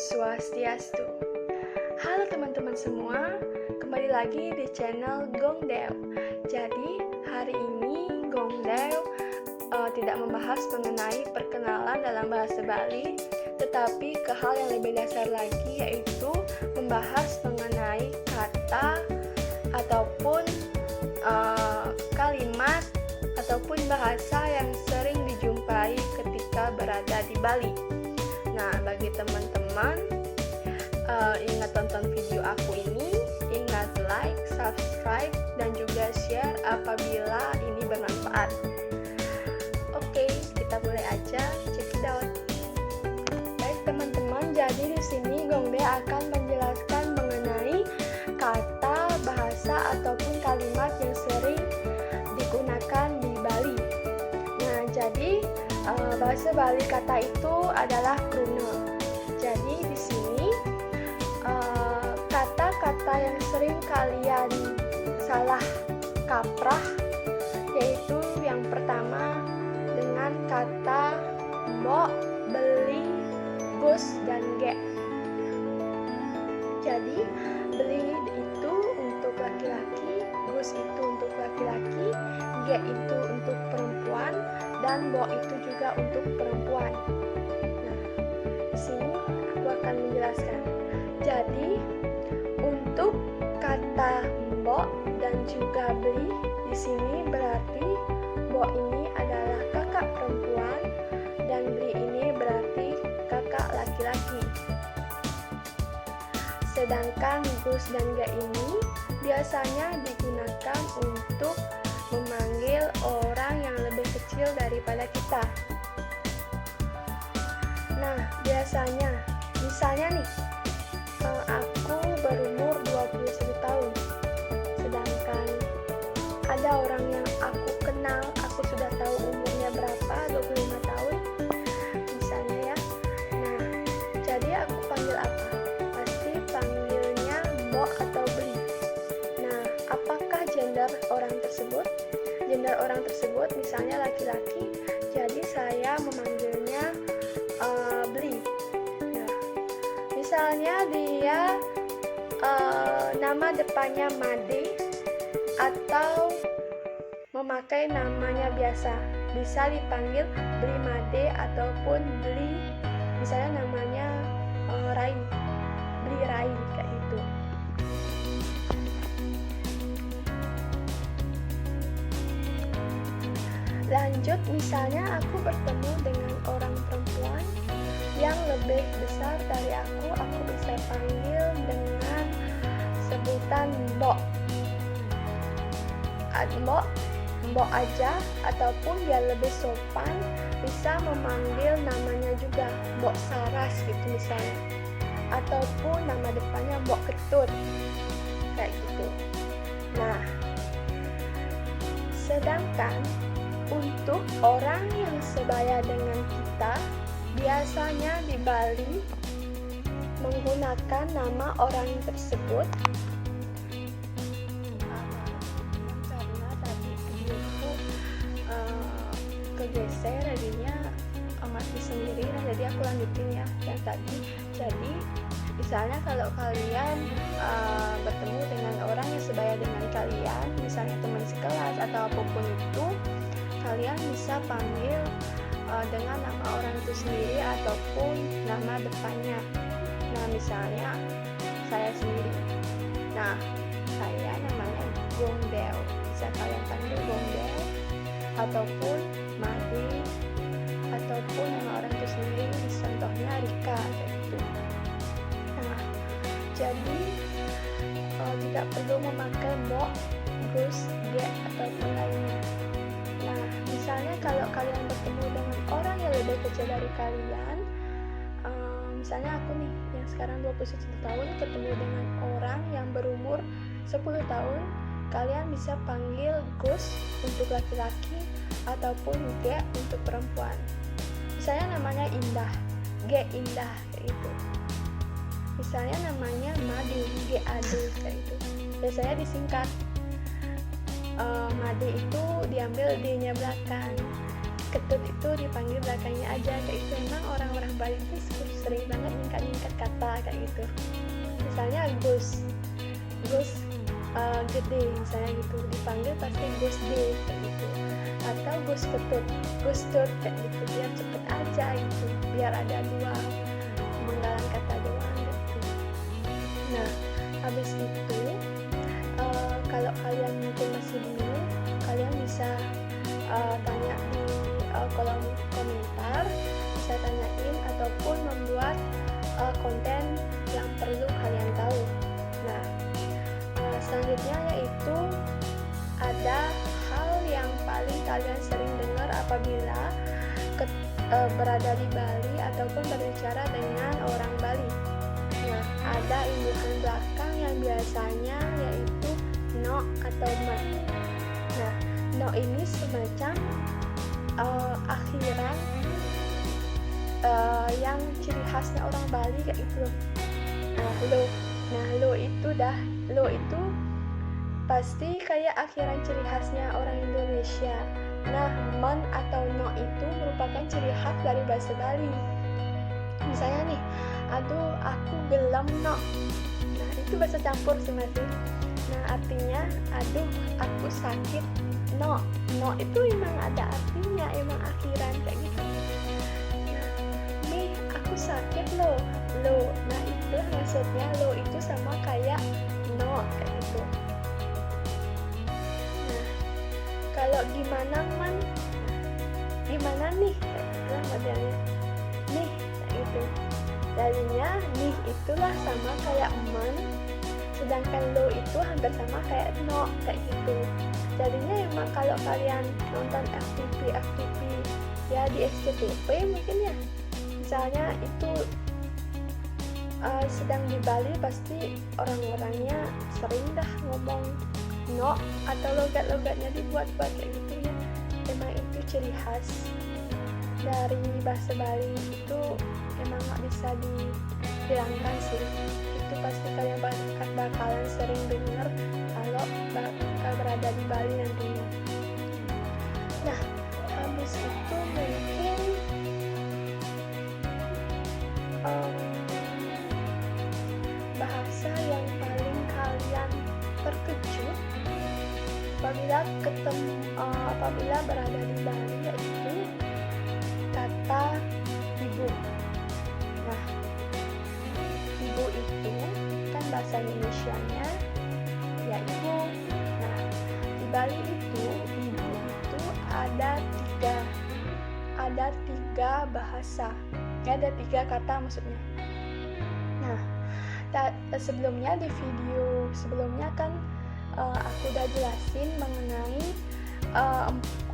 Swastiastu. Halo teman-teman semua, kembali lagi di channel Gongdaew. Jadi hari ini Gongdaew tidak membahas mengenai perkenalan dalam bahasa Bali, tetapi ke hal yang lebih dasar lagi, yaitu membahas mengenai kata ataupun kalimat ataupun bahasa yang sering dijumpai ketika berada di Bali. Nah, bagi teman-teman, ingat tonton video aku ini, ingat like, subscribe, dan juga share apabila ini bermanfaat. Oke, kita mulai aja, check it out. Baik teman-teman, jadi di sini Gongdaew akan menjelaskan mengenai kata, bahasa, ataupun kalimat yang sering digunakan di Bali. Nah, jadi bahasa Bali kata itu adalah kruna. Jadi di sini kata-kata yang sering kalian salah kaprah, yaitu yang pertama dengan kata mbok, beli, gus, dan ge. Jadi beli itu untuk laki-laki, gus itu untuk laki-laki, ge itu untuk perempuan, dan bo itu juga untuk perempuan. Nah, di sini aku akan menjelaskan. Jadi, untuk kata mbok dan juga beli di sini berarti mbok ini adalah kakak perempuan dan beli ini berarti kakak laki-laki. Sedangkan gus dan ge ini biasanya digunakan untuk memanggil orang yang lebih kecil daripada kita. Nah, biasanya, misalnya nih, aku berumur 21 tahun, sedangkan ada orang yang aku kenal, aku sudah tahu umurnya berapa, 25 tahun, misalnya ya. Nah, jadi aku panggil apa? Pasti panggilnya mbok atau beli. Nah, apakah gender orang tersebut? Gender orang tersebut misalnya laki-laki, jadi saya memanggilnya beli. Nah, misalnya dia nama depannya Made atau memakai namanya biasa, bisa dipanggil beli Made ataupun beli, misalnya namanya Rai, beli Rai kayak gitu. Lanjut, misalnya aku bertemu dengan orang perempuan yang lebih besar dari aku bisa panggil dengan sebutan mbok. Mbok aja, ataupun biar lebih sopan bisa memanggil namanya juga mbok Saras gitu misalnya, ataupun nama depannya mbok Ketut kayak gitu. Nah, sedangkan untuk orang yang sebaya dengan kita, biasanya di Bali menggunakan nama orang tersebut karena tadi videoku kegeser, jadinya mati sendiri. Nah, jadi aku lanjutin ya yang tadi. Jadi misalnya kalau kalian bertemu dengan orang yang sebaya dengan kalian, misalnya teman sekelas atau apapun itu, kalian bisa panggil dengan nama orang itu sendiri ataupun nama depannya. Nah, misalnya saya sendiri. Nah, saya namanya Gongdaew. Bisa kalian panggil Gongdaew ataupun Madi ataupun nama orang itu sendiri, contohnya Rika gitu. Nah, jadi tidak perlu memakai mbok, gus, ge ataupun lainnya. Nah, misalnya kalau kalian bertemu dengan orang yang lebih kecil dari kalian, misalnya aku nih yang sekarang 21 tahun ketemu dengan orang yang berumur 10 tahun, kalian bisa panggil gus untuk laki-laki ataupun ge untuk perempuan. Misalnya namanya Indah, ge Indah kayak gitu. Misalnya namanya Made, ge Ade kayak gitu. Biasanya disingkat. Made itu diambil D-nya belakang. ketut itu dipanggil belakangnya aja kayak gitu. Memang orang-orang Bali itu sering banget nyingkat kata kayak gitu. Misalnya Gus gede misalnya gitu, dipanggil pasti Gus D kayak gitu, atau Gus Ketut, Gus Tut kayak gitu, biar cepet aja gitu, biar ada dua penggalan kata doang gitu. Nah habis itu kalau kalian mungkin masih bingung, kalian bisa tanya di kolom komentar, bisa tanyain ataupun membuat konten yang perlu kalian tahu. Nah selanjutnya yaitu ada hal yang paling kalian sering dengar apabila berada di Bali ataupun berbicara dengan orang Bali. Nah ada imbuhan belakang yang biasanya yaitu no atau ma. Nah no ini semacam akhiran yang ciri khasnya orang Bali kayak gitu loh. Lo itu pasti kayak akhiran ciri khasnya orang Indonesia. Nah mon atau no itu merupakan ciri khas dari bahasa Bali. Misalnya nih, aduh aku gelem no. Nah itu bahasa campur sih masih. Nah artinya aduh aku sakit no itu emang ada artinya, emang akhiran kayak gitu. Nah nih aku sakit lo. Nah itu maksudnya lo itu sama kayak no kayak gitu. Nah kalau gimana man, gimana nih kayak modelnya nih kayak gitu. Jadinya nih itulah sama kayak man, sedangkan lo itu hampir sama kayak no kayak gitu. Jadinya emang kalau kalian nonton FTV ya di SCTV mungkin ya, misalnya itu sedang di Bali, pasti orang-orangnya sering dah ngomong no atau logat-logatnya dibuat-buat kayak gitu ya. Emang itu ciri khas dari bahasa Bali, itu emang gak bisa dihilangkan sih. Itu pasti kalian bakalan sering dengar kalau berada di Bali nantinya. Nah habis itu mungkin bahasa yang paling kalian terkejut apabila berada di Bali yaitu kata ibu. Nah ibu itu kan bahasa Indonesianya ya ibu. Nah di Bali itu ibu itu ada tiga bahasa, ada tiga kata maksudnya. Nah sebelumnya di video sebelumnya kan aku udah jelasin mengenai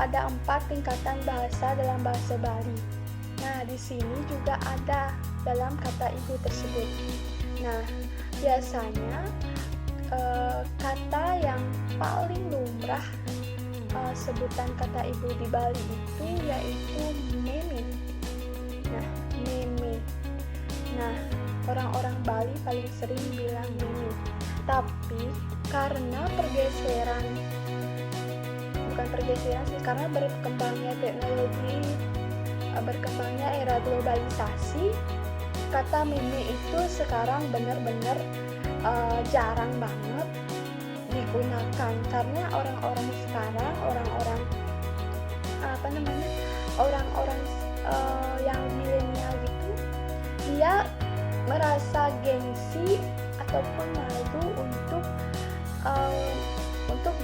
ada 4 tingkatan bahasa dalam bahasa Bali. Nah di sini juga ada dalam kata ibu tersebut. Nah biasanya kata yang paling lumrah sebutan kata ibu di Bali itu yaitu meme. Nah meme. Nah orang-orang Bali paling sering bilang meme. Tapi karena karena berkembangnya teknologi, berkembangnya era globalisasi, kata meme itu sekarang benar-benar jarang banget digunakan, karena orang-orang sekarang, orang-orang yang milenial gitu, dia merasa gengsi ataupun malu untuk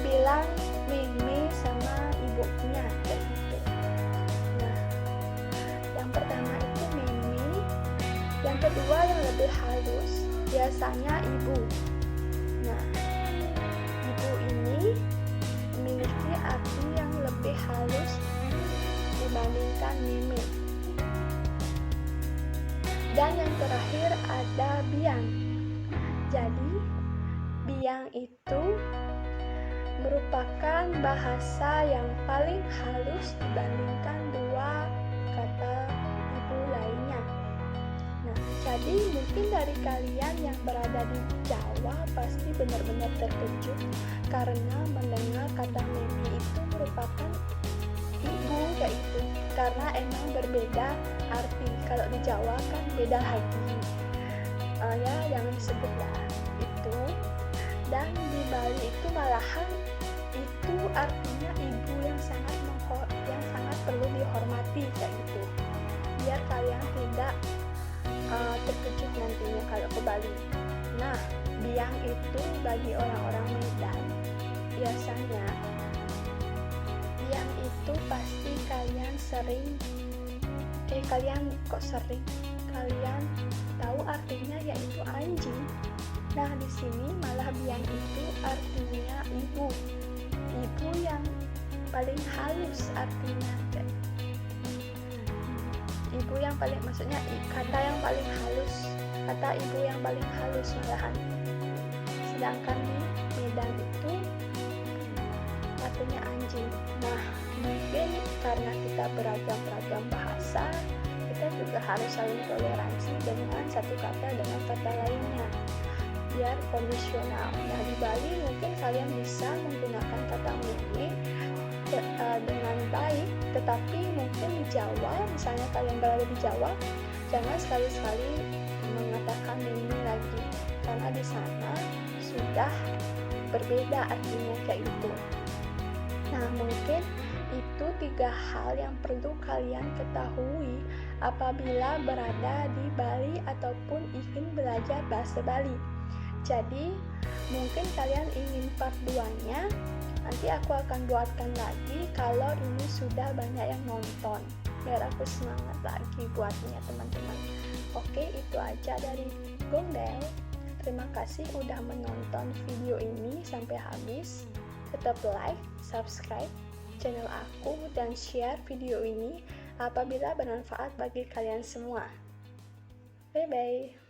bilang meme sama ibunya kayak gitu. Nah yang pertama itu meme, yang kedua yang lebih halus biasanya ibu. Nah ibu ini memiliki arti yang lebih halus dibandingkan meme. Dan yang terakhir ada biang. Jadi biang itu merupakan bahasa yang paling halus dibandingkan dua kata ibu lainnya. Nah, jadi mungkin dari kalian yang berada di Jawa pasti benar-benar terkejut karena mendengar kata meme itu merupakan ibu kayak itu. karena emang berbeda arti. Kalau di Jawa kan beda lagi, ya jangan disebut ya itu. Dan di Bali itu malahan itu artinya ibu yang sangat perlu dihormati kayak gitu, biar kalian tidak terkejut nantinya kalau ke Bali. Nah, biang itu bagi orang-orang Medan biasanya, biang itu pasti kalian kalian tahu artinya, yaitu anjing. Nah, di sini malah biang itu artinya ibu yang paling halus artinya. Ibu yang paling, maksudnya kata yang paling halus, kata ibu yang paling halus malahan. Sedangkan di Medan itu artinya anjing. Nah, mungkin karena kita beragam bahasa, kita juga harus saling toleransi dengan satu kata dengan kata lainnya, biar kondisional. Nah, di Bali mungkin kalian bisa menggunakan kata mimi dengan baik, tetapi mungkin di Jawa, misalnya kalian berada di Jawa, jangan sekali-sekali mengatakan mimi lagi, karena di sana sudah berbeda artinya kayak gitu. Nah, mungkin itu 3 hal yang perlu kalian ketahui apabila berada di Bali ataupun ingin belajar bahasa Bali. Jadi mungkin kalian ingin part 2-nya, nanti aku akan buatkan lagi kalau ini sudah banyak yang nonton, biar aku semangat lagi buatnya teman-teman. Oke, itu aja dari Gondel. Terima kasih udah menonton video ini sampai habis. Tetap like, subscribe channel aku, dan share video ini apabila bermanfaat bagi kalian semua. Bye bye.